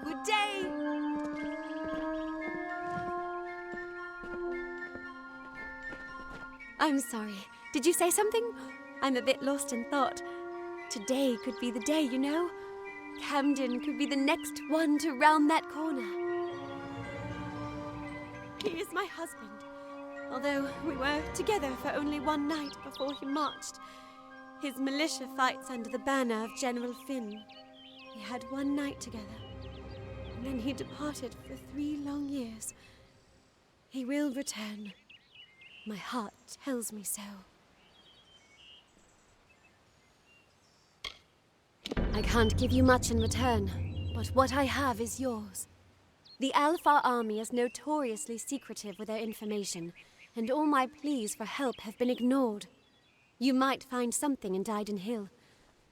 Good day. I'm sorry. Did you say something? I'm a bit lost in thought. Today could be the day, you know. Camden could be the next one to round that corner. He is my husband. Although we were together for only one night before he marched. His militia fights under the banner of General Finn. We had one night together. And then he departed for 3 long years. He will return. My heart tells me so. I can't give you much in return, but what I have is yours. The Alpha army is notoriously secretive with their information, and all my pleas for help have been ignored. You might find something in Dyden Hill.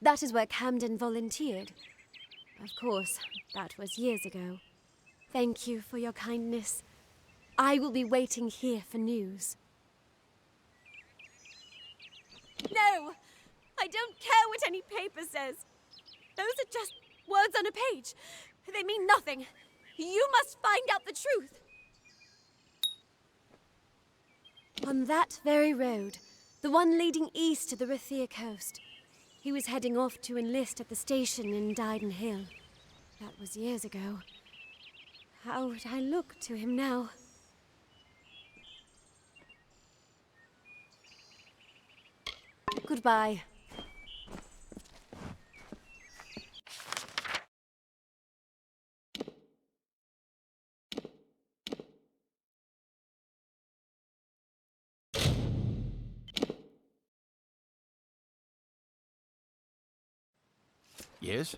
That is where Camden volunteered. Of course, that was years ago. Thank you for your kindness. I will be waiting here for news. No! I don't care what any paper says. Those are just words on a page. They mean nothing. You must find out the truth. On that very road, the one leading east to the Rathia coast, he was heading off to enlist at the station in Dyden Hill. That was years ago. How would I look to him now? Goodbye. Yes?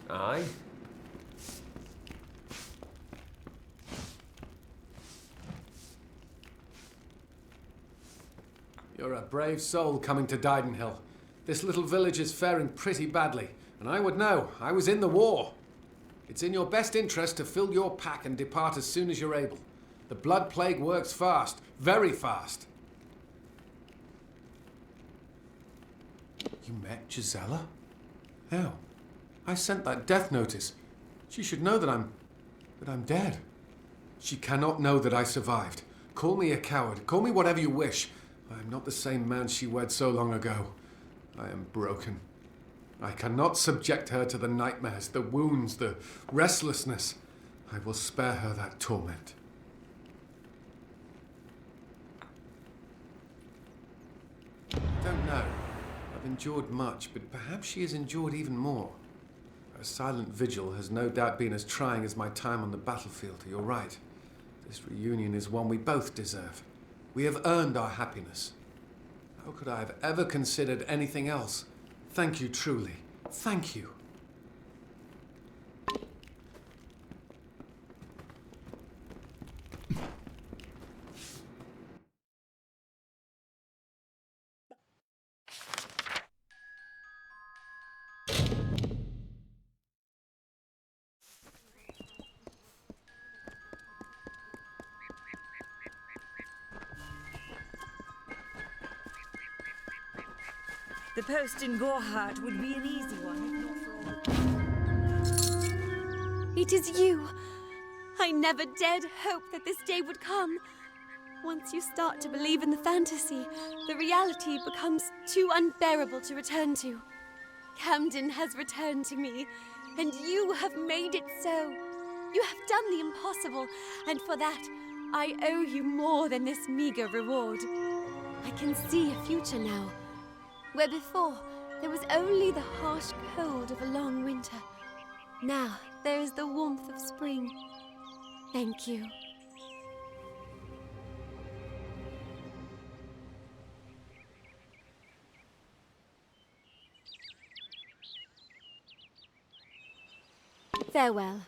Aye. You're a brave soul coming to Dyden Hill. This little village is faring pretty badly, and I would know. I was in the war. It's in your best interest to fill your pack and depart as soon as you're able. The blood plague works fast, very fast. You met Gisela? How? I sent that death notice. She should know that I'm dead. She cannot know that I survived. Call me a coward. Call me whatever you wish. I am not the same man she wed so long ago. I am broken. I cannot subject her to the nightmares, the wounds, the restlessness. I will spare her that torment. I don't know. I've endured much, but perhaps she has endured even more. Her silent vigil has no doubt been as trying as my time on the battlefield. You're right. This reunion is one we both deserve. We have earned our happiness. How could I have ever considered anything else? Thank you, truly. Thank you. The post in Gorhart would be an easy one, if not for all. It is you. I never dared hope that this day would come. Once you start to believe in the fantasy, the reality becomes too unbearable to return to. Camden has returned to me, and you have made it so. You have done the impossible, and for that, I owe you more than this meager reward. I can see a future now, where before there was only the harsh cold of a long winter. Now there is the warmth of spring. Thank you. Farewell.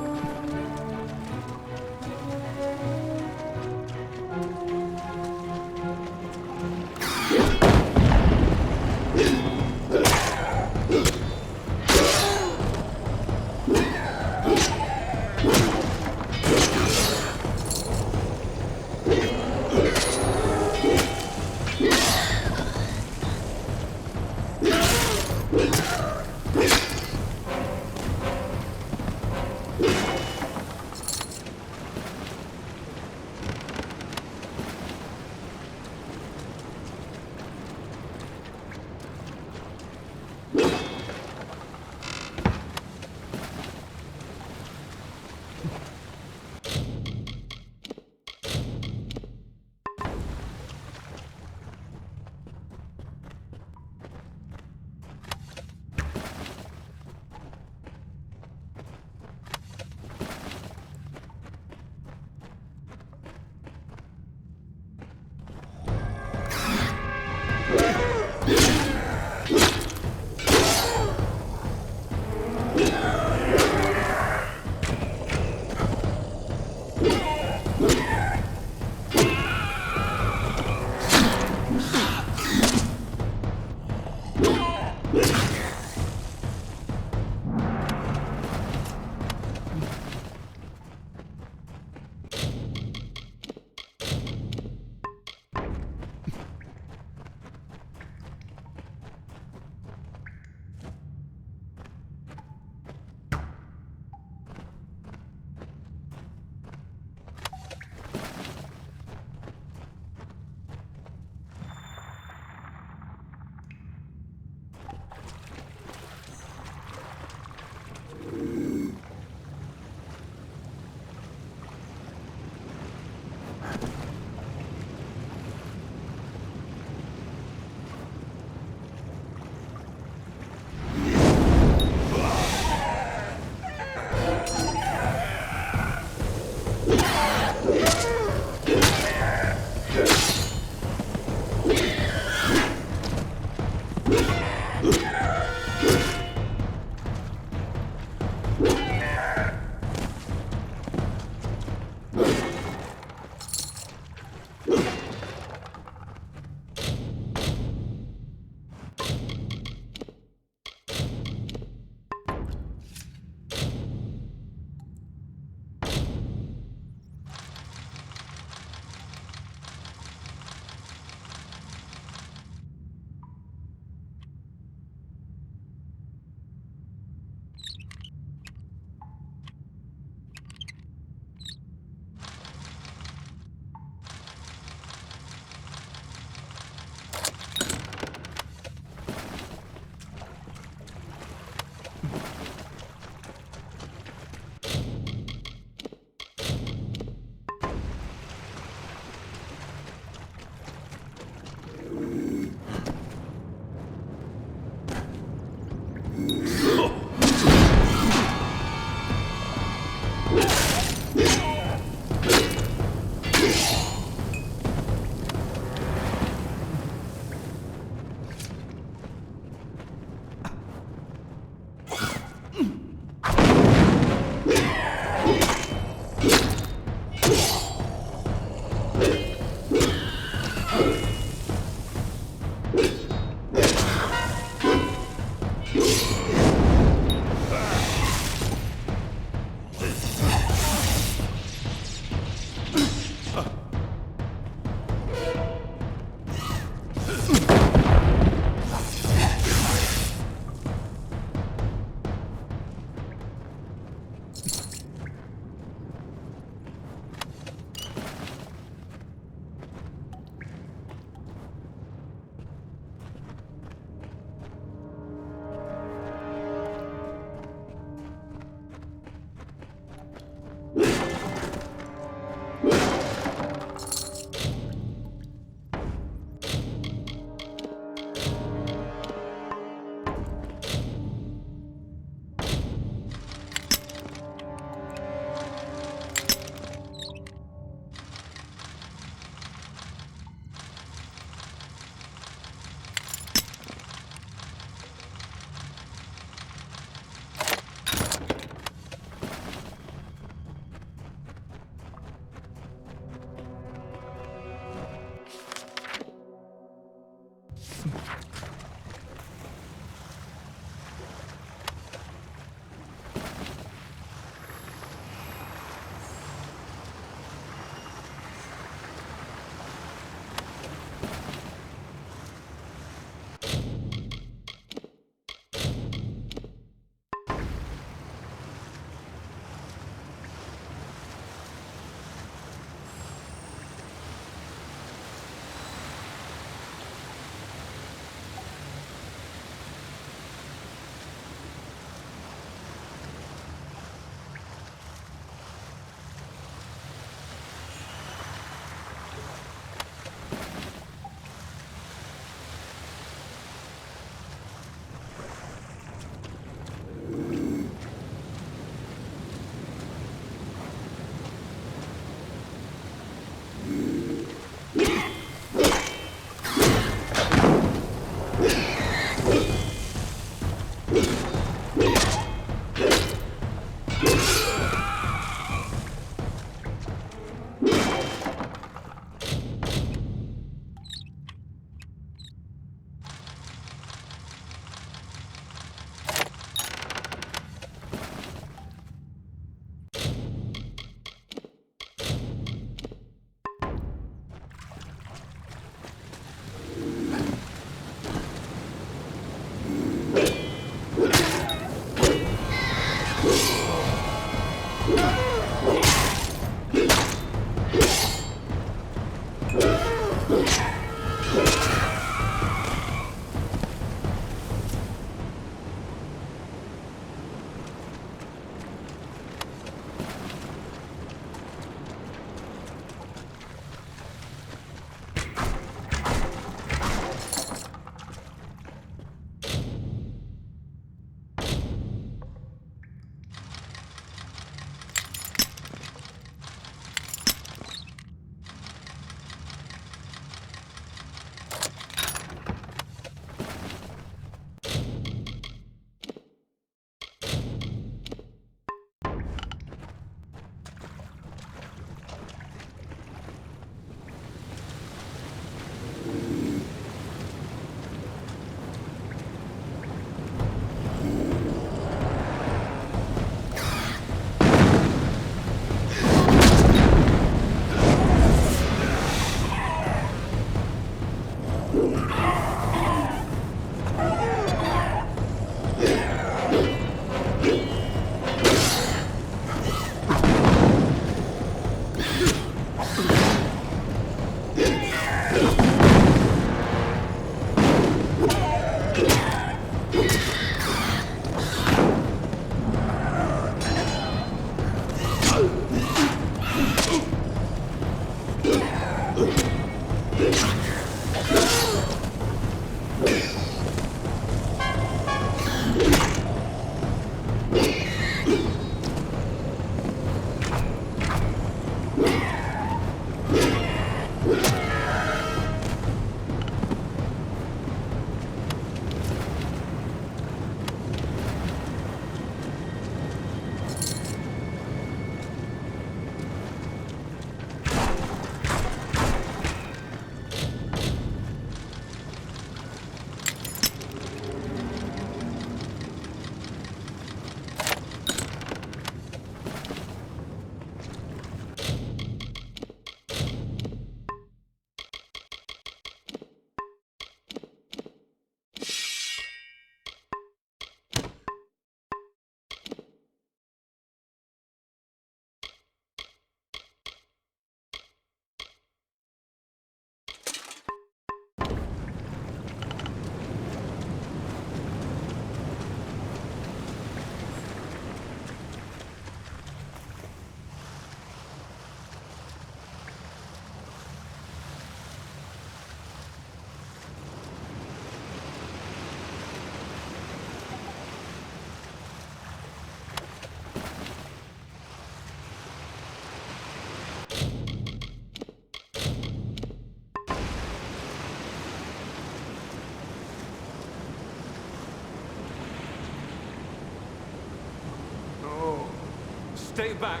Stay back.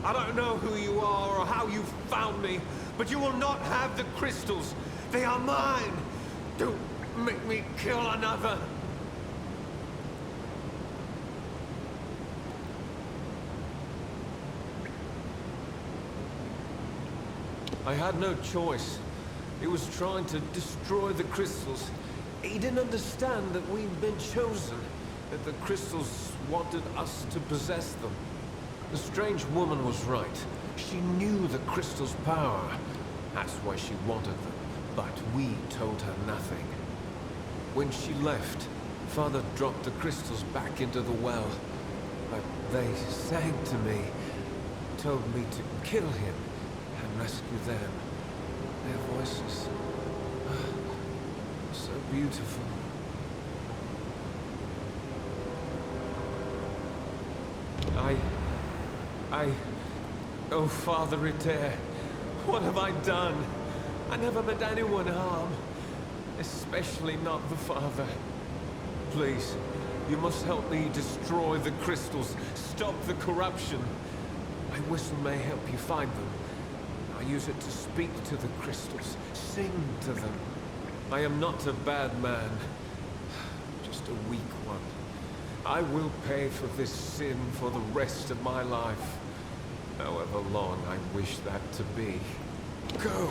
I don't know who you are or how you found me, but you will not have the crystals. They are mine. Don't make me kill another. I had no choice. He was trying to destroy the crystals. He didn't understand that we'd been chosen, that the crystals wanted us to possess them. The strange woman was right. She knew the crystal's power. That's why she wanted them. But we told her nothing. When she left, Father dropped the crystals back into the well. But they sang to me, told me to kill him and rescue them. Their voices, so beautiful. Oh, Father Ritter, what have I done? I never meant anyone harm, especially not the Father. Please, you must help me destroy the crystals, stop the corruption. My whistle may help you find them. I use it to speak to the crystals, sing to them. I am not a bad man, just a weak one. I will pay for this sin for the rest of my life, however long I wish that to be. Go!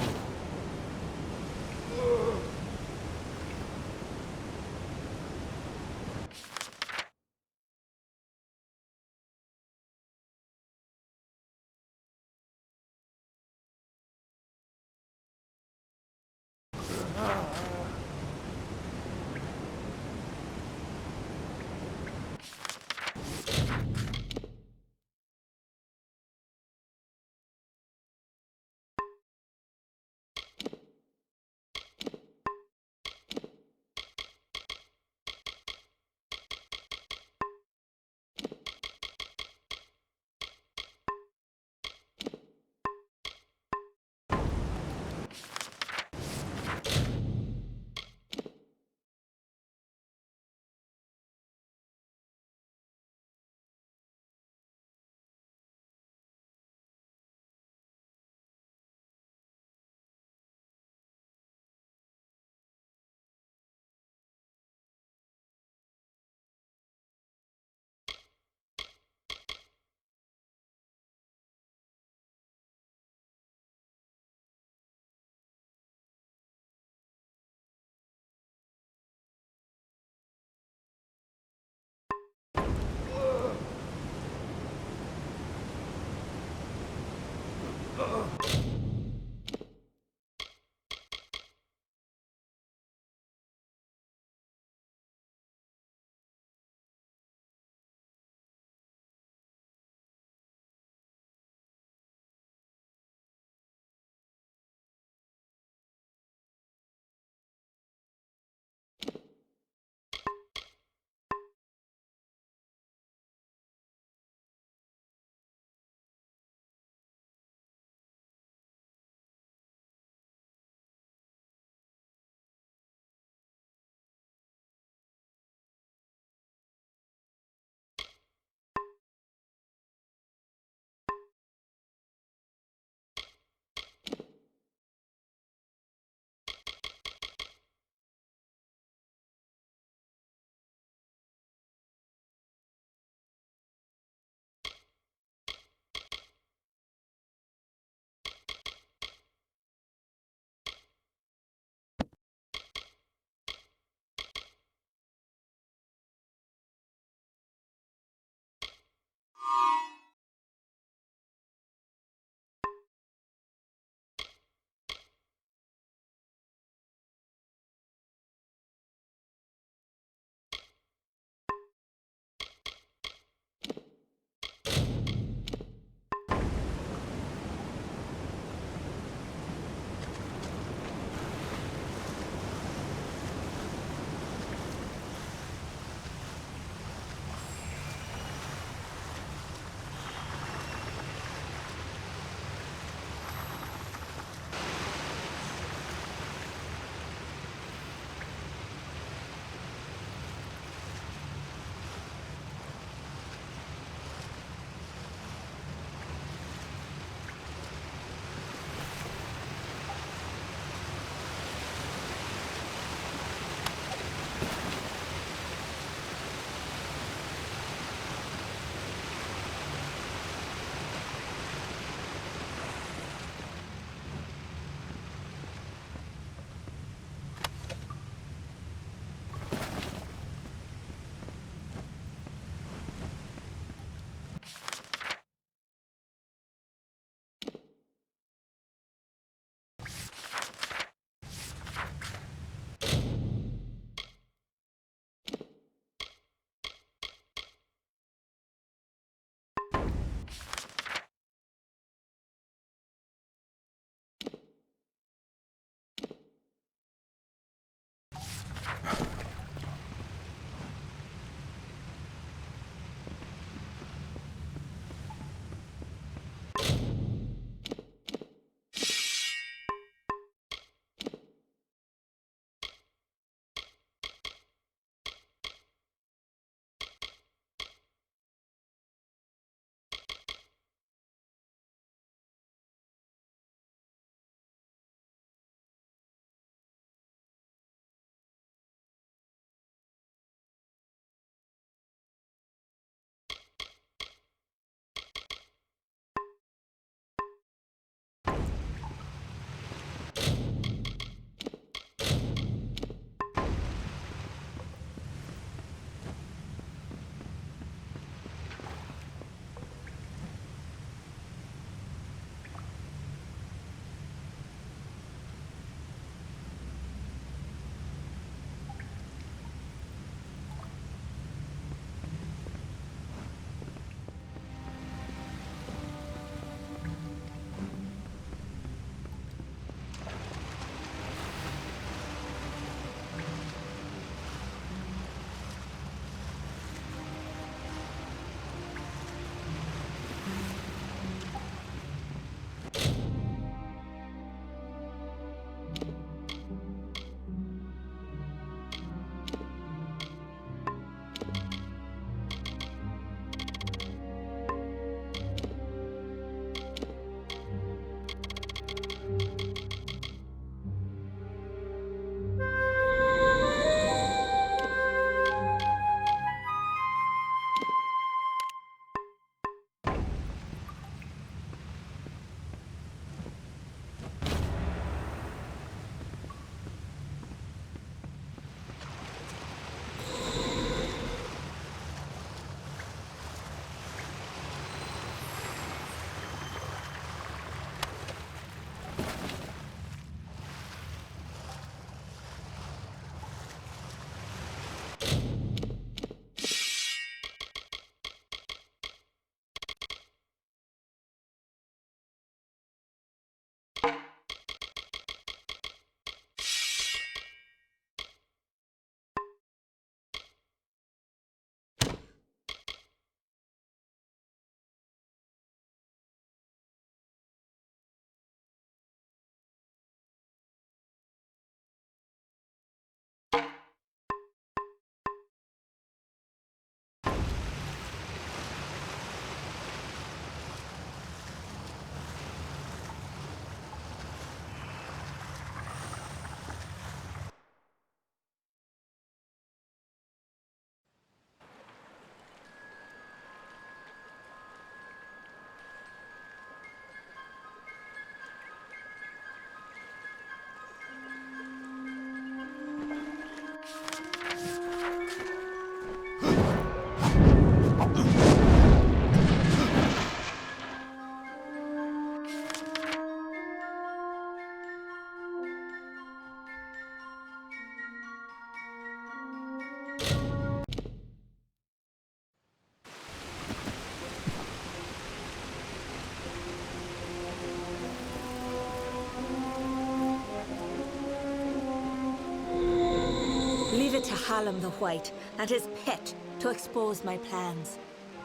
Hallam the White and his pet to expose my plans.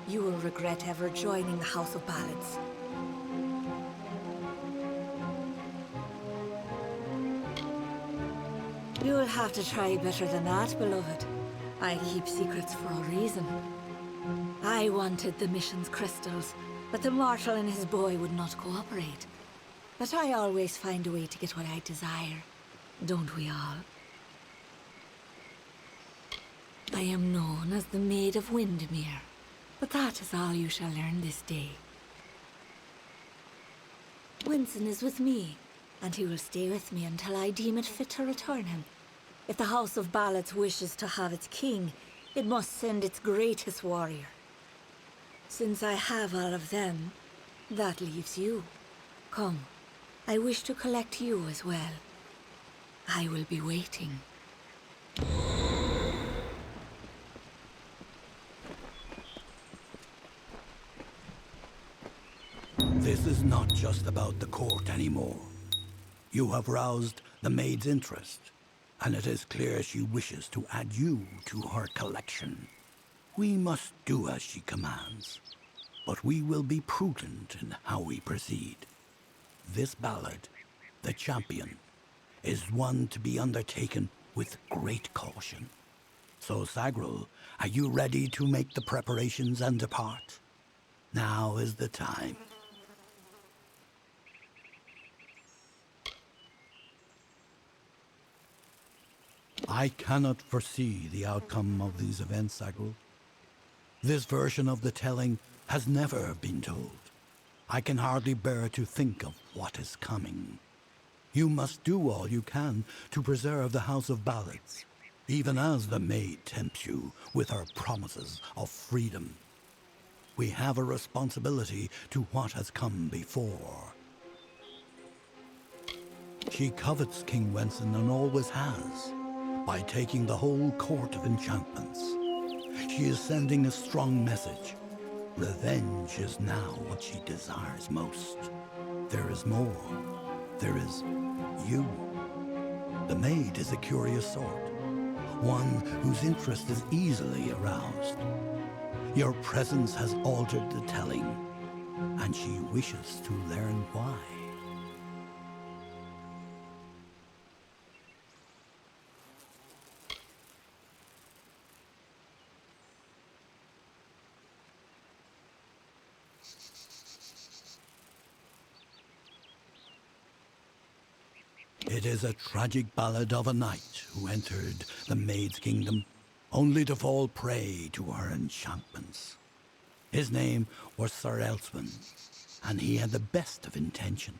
You will regret ever joining the House of Ballads. You'll have to try better than that, beloved. I keep secrets for a reason. I wanted the mission's crystals, but the mortal and his boy would not cooperate. But I always find a way to get what I desire. Don't we all? I am known as the Maid of Windermere, but that is all you shall learn this day. Winston is with me, and he will stay with me until I deem it fit to return him. If the House of Ballads wishes to have its king, it must send its greatest warrior. Since I have all of them, that leaves you. Come, I wish to collect you as well. I will be waiting. This is not just about the court anymore. You have roused the maid's interest, and it is clear she wishes to add you to her collection. We must do as she commands, but we will be prudent in how we proceed. This ballad, The Champion, is one to be undertaken with great caution. So, Sagril, are you ready to make the preparations and depart? Now is the time. I cannot foresee the outcome of these events, Sagril. This version of the telling has never been told. I can hardly bear to think of what is coming. You must do all you can to preserve the House of Ballads, even as the maid tempts you with her promises of freedom. We have a responsibility to what has come before. She covets King Wenson and always has, by taking the whole court of enchantments. She is sending a strong message. Revenge is now what she desires most. There is more. There is you. The maid is a curious sort, one whose interest is easily aroused. Your presence has altered the telling, and she wishes to learn why. It is a tragic ballad of a knight who entered the maid's kingdom, only to fall prey to her enchantments. His name was Sir Elswin, and he had the best of intentions.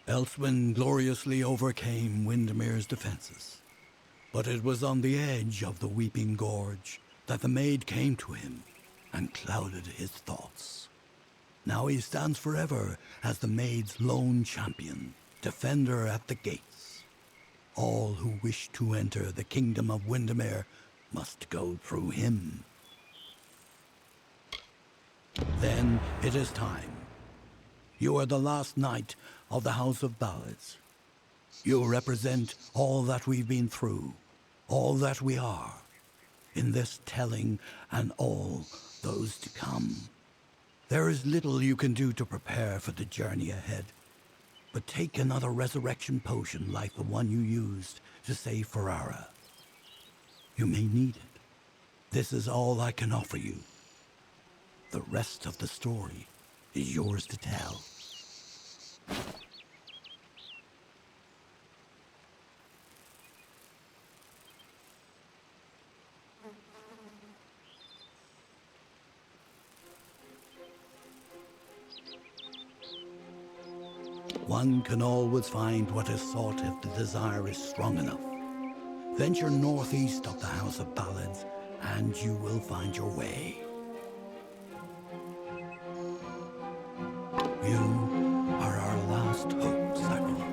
Elswin gloriously overcame Windermere's defenses, but it was on the edge of the Weeping Gorge that the maid came to him and clouded his thoughts. Now he stands forever as the maid's lone champion, defender at the gates. All who wish to enter the kingdom of Windermere must go through him. Then it is time. You are the last knight of the House of Ballads. You represent all that we've been through, all that we are, in this telling and all those to come. There is little you can do to prepare for the journey ahead. But take another resurrection potion like the one you used to save Ferrara. You may need it. This is all I can offer you. The rest of the story is yours to tell. One can always find what is sought if the desire is strong enough. Venture northeast of the House of Ballads, and you will find your way. You are our last hope, Sagril.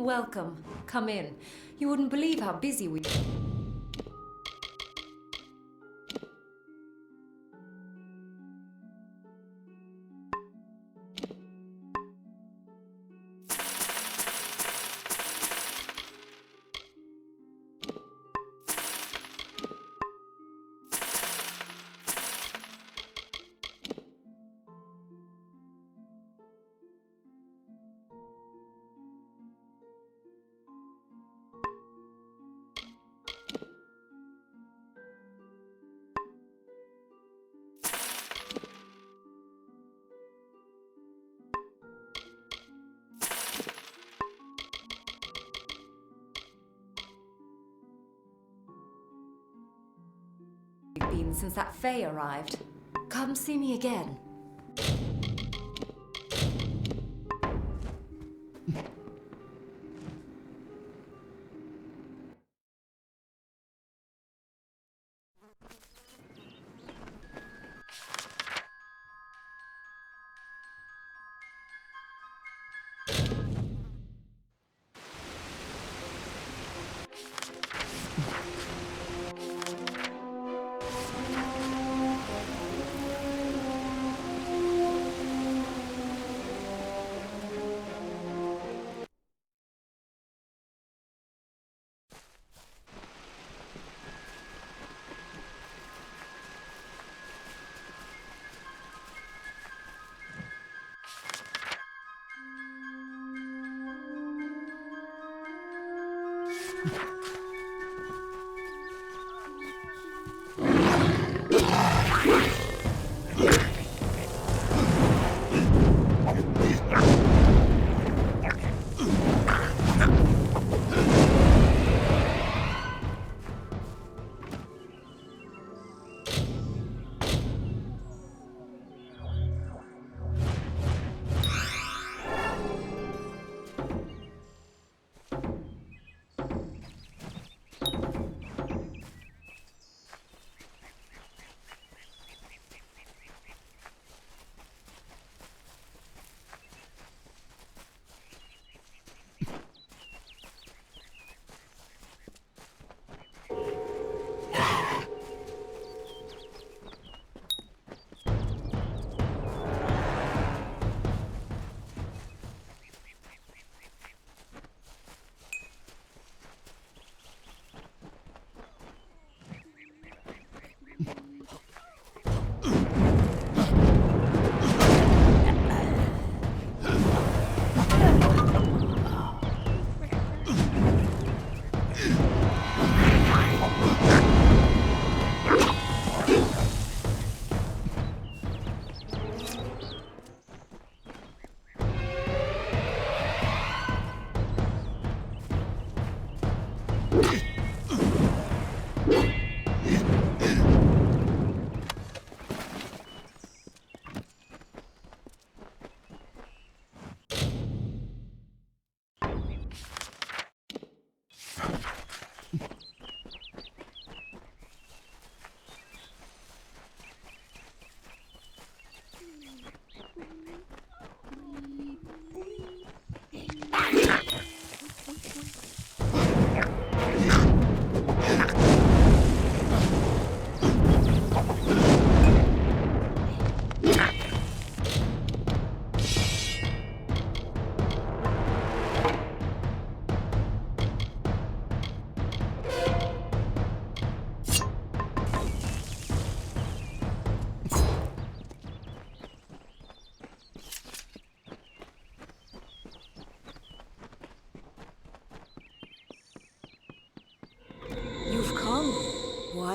Welcome. Come in. You wouldn't believe how busy we... been since that Fae arrived. Come see me again.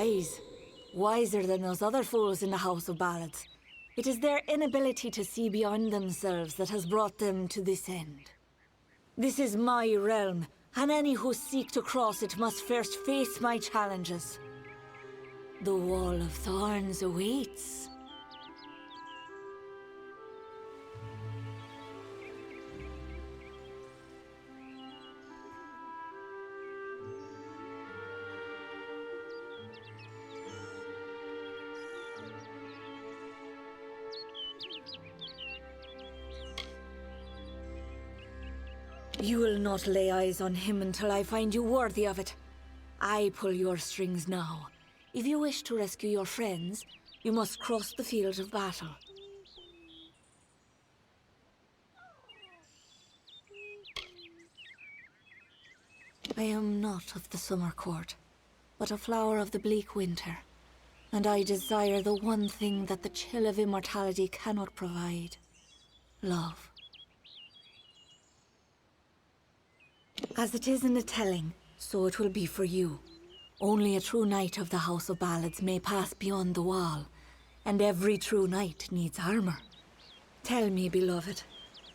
Wise. Wiser than those other fools in the House of Ballads. It is their inability to see beyond themselves that has brought them to this end. This is my realm, and any who seek to cross it must first face my challenges. The Wall of Thorns awaits. You will not lay eyes on him until I find you worthy of it. I pull your strings now. If you wish to rescue your friends, you must cross the field of battle. I am not of the summer court, but a flower of the bleak winter, and I desire the one thing that the chill of immortality cannot provide: love. As it is in the telling, so it will be for you. Only a true knight of the House of Ballads may pass beyond the wall, and every true knight needs armor. Tell me, beloved,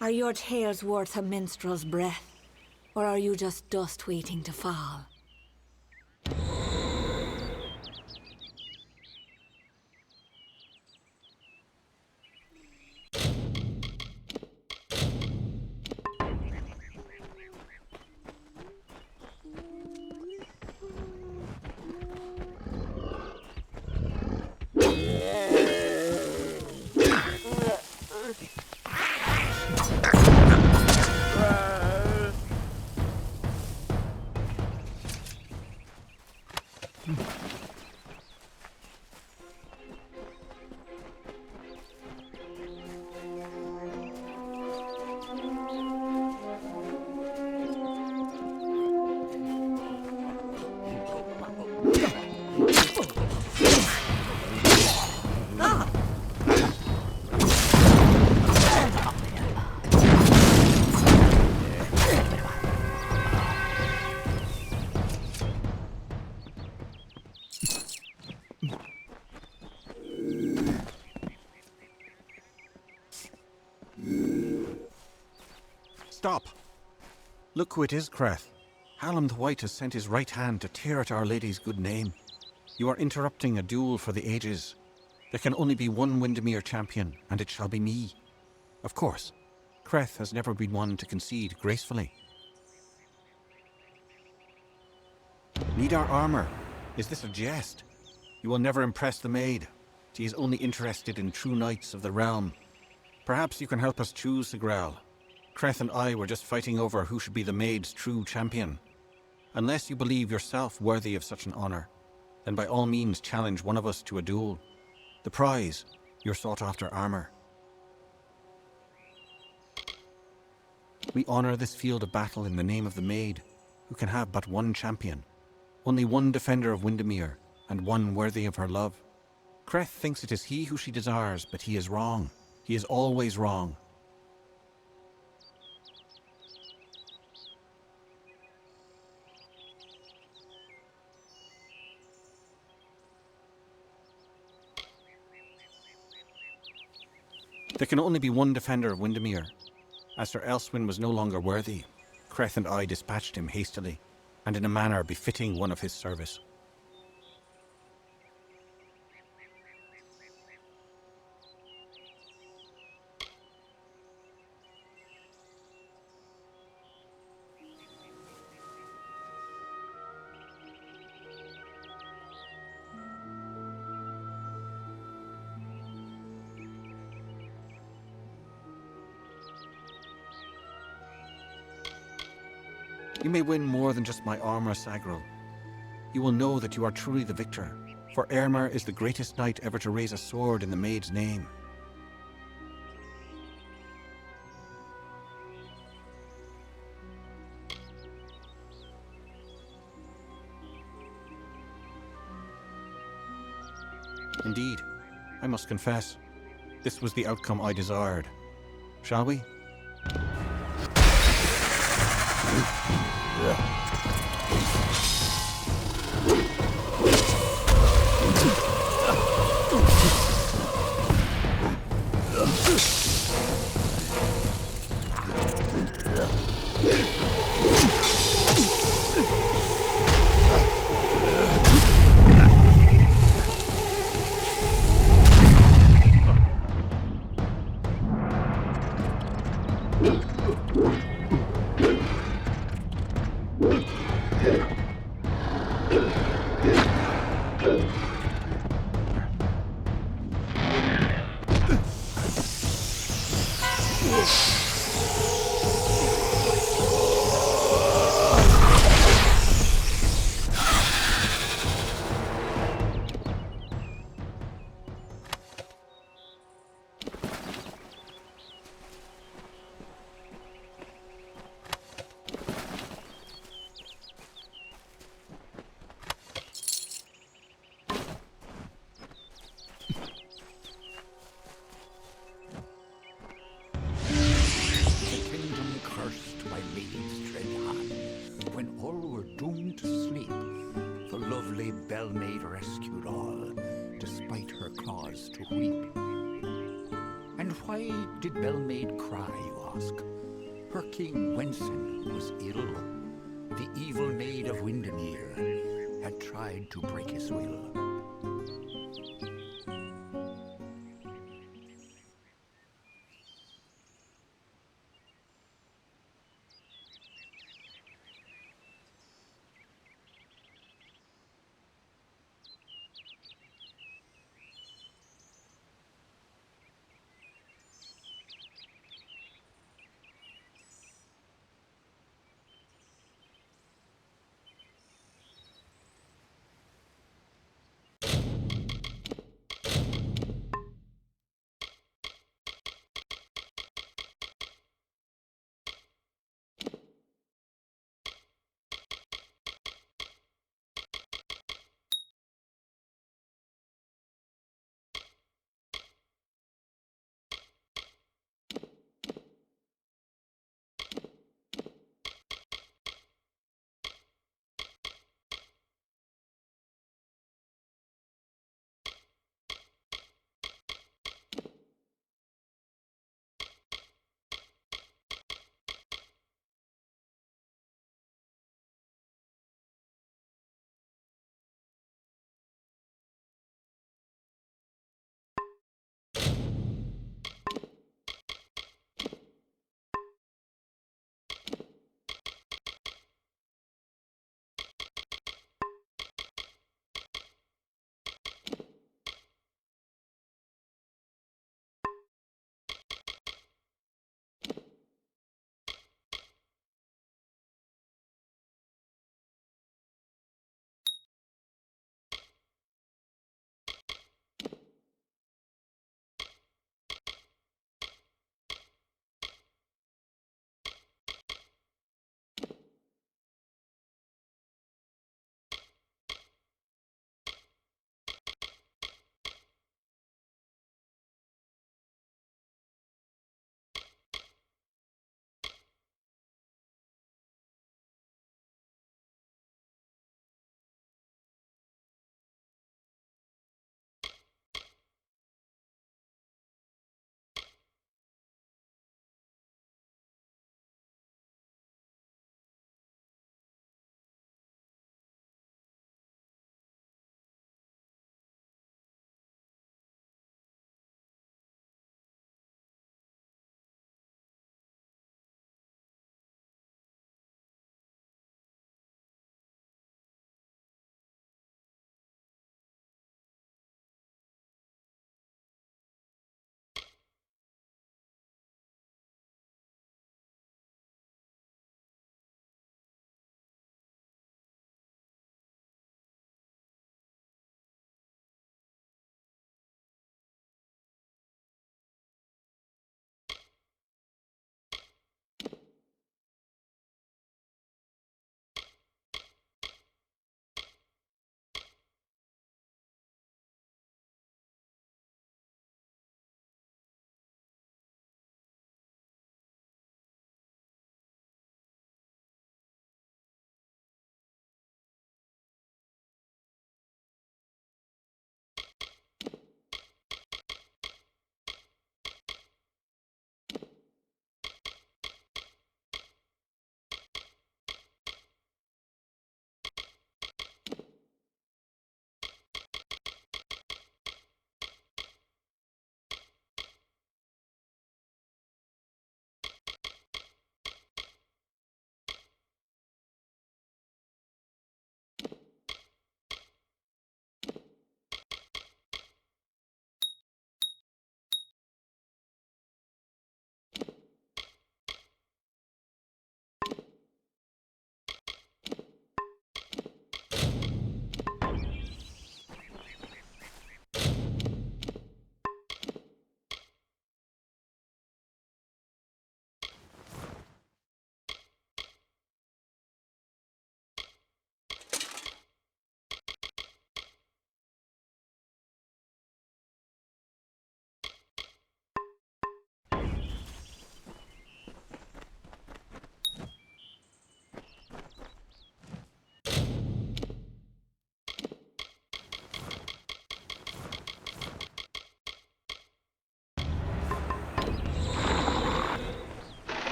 are your tales worth a minstrel's breath, or are you just dust waiting to fall? Stop! Look who it is, Creth. Hallam the White has sent his right hand to tear at Our Lady's good name. You are interrupting a duel for the ages. There can only be one Windermere champion, and it shall be me. Of course, Creth has never been one to concede gracefully. Need our armor? Is this a jest? You will never impress the maid. She is only interested in true knights of the realm. Perhaps you can help us choose, Sigral. Creth and I were just fighting over who should be the maid's true champion. Unless you believe yourself worthy of such an honor, then by all means challenge one of us to a duel. The prize, your sought-after armor. We honor this field of battle in the name of the maid, who can have but one champion. Only one defender of Windermere, and one worthy of her love. Creth thinks it is he who she desires, but he is wrong. He is always wrong. There can only be one defender of Windermere. As Sir Elswin was no longer worthy, Creth and I dispatched him hastily, and in a manner befitting one of his service. You may win more than just my armor, Sagril. You will know that you are truly the victor, for Eärmar is the greatest knight ever to raise a sword in the maid's name. Indeed, I must confess, this was the outcome I desired. Shall we? maids tread on. When all were doomed to sleep, the lovely Bell Maid rescued all, despite her claws to weep. And why did Bell Maid cry, you ask? Her king Wenson was ill. The evil maid of Windermere had tried to break his will.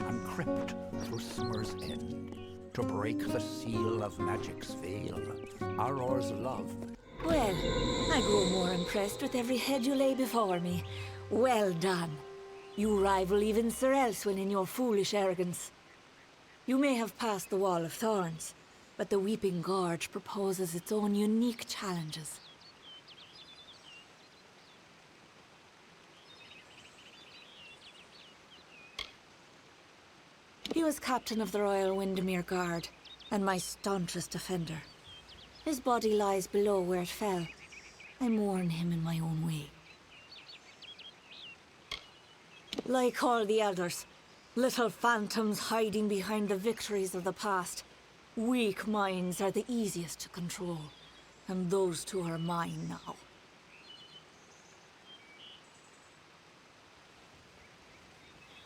And crept through summer's end to break the seal of magic's veil, Auror's love. Well, I grow more impressed with every head you lay before me. Well done. You rival even Sir Elswin in your foolish arrogance. You may have passed the Wall of Thorns, but the Weeping Gorge proposes its own unique challenges. He was captain of the Royal Windermere Guard, and my staunchest defender. His body lies below where it fell. I mourn him in my own way. Like all the elders, little phantoms hiding behind the victories of the past. Weak minds are the easiest to control, and those two are mine now.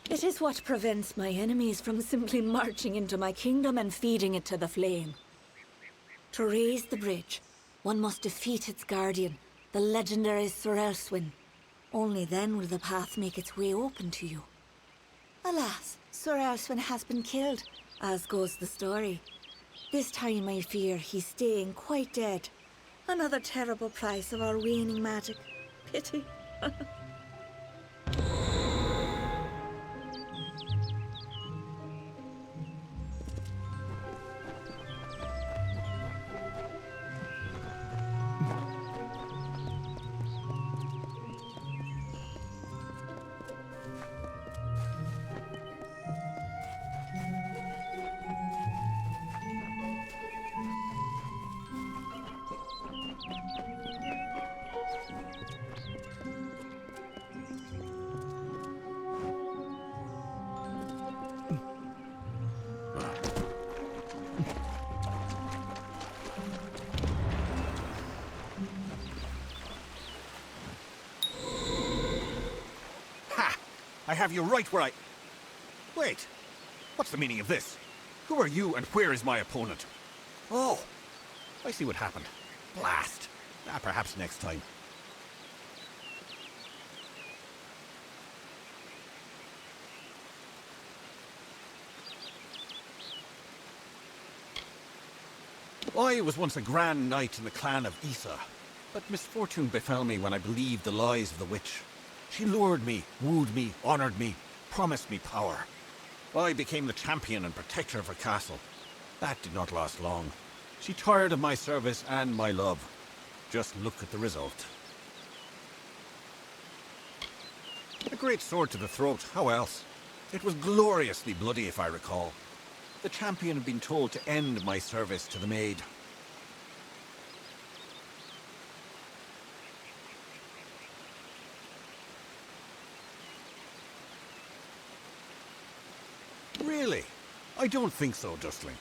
It is what prevents my enemies from simply marching into my kingdom and feeding it to the flame. To raise the bridge, one must defeat its guardian, the legendary Sir Elswin. Only then will the path make its way open to you. Alas, Sir Elswin has been killed, as goes the story. This time I fear he's staying quite dead. Another terrible price of our waning magic. Pity. I have you right where I... Wait, what's the meaning of this? Who are you and where is my opponent? Oh, I see what happened. Blast. Perhaps next time. I was once a grand knight in the clan of Isa, but misfortune befell me when I believed the lies of the witch. She lured me, wooed me, honored me, promised me power. I became the champion and protector of her castle. That did not last long. She tired of my service and my love. Just look at the result. A great sword to the throat, how else? It was gloriously bloody, if I recall. The champion had been told to end my service to the maid. Really? I don't think so, Dustling.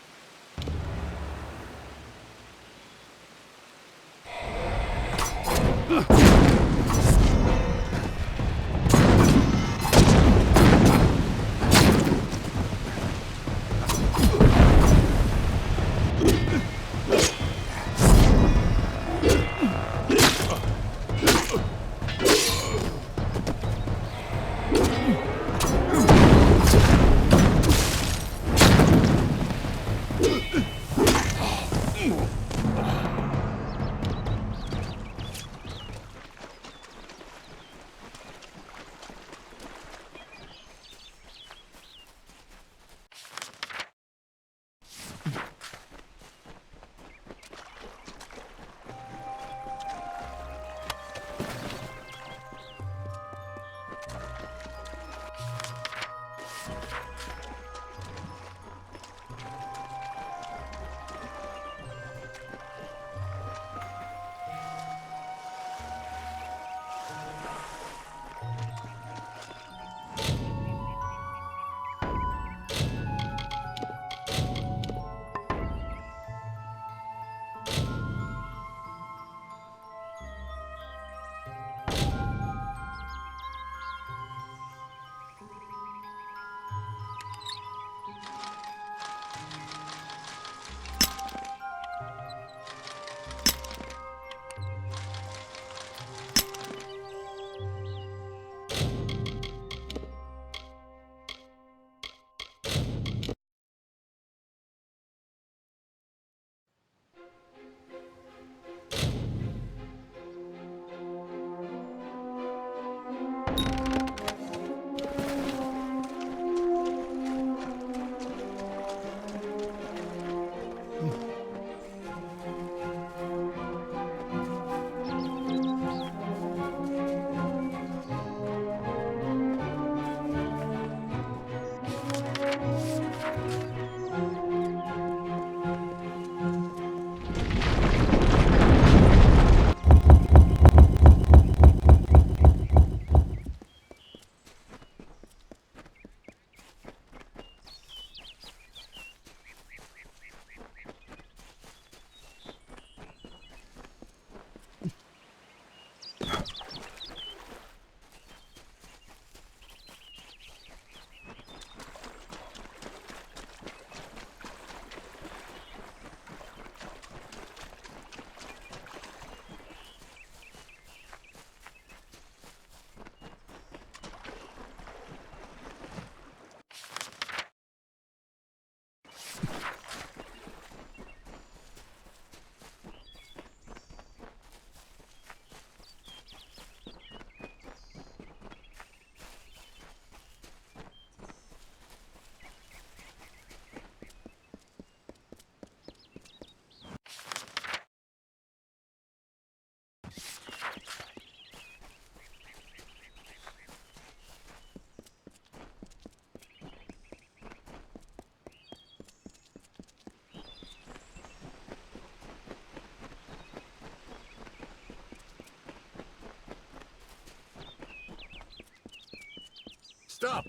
Stop!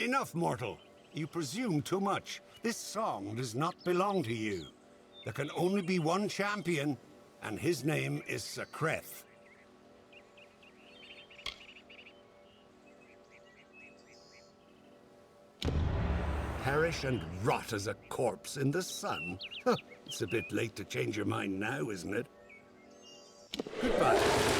Enough, mortal. You presume too much. This song does not belong to you. There can only be one champion, and his name is Secreth. Perish and rot as a corpse in the sun? It's a bit late to change your mind now, isn't it? Goodbye.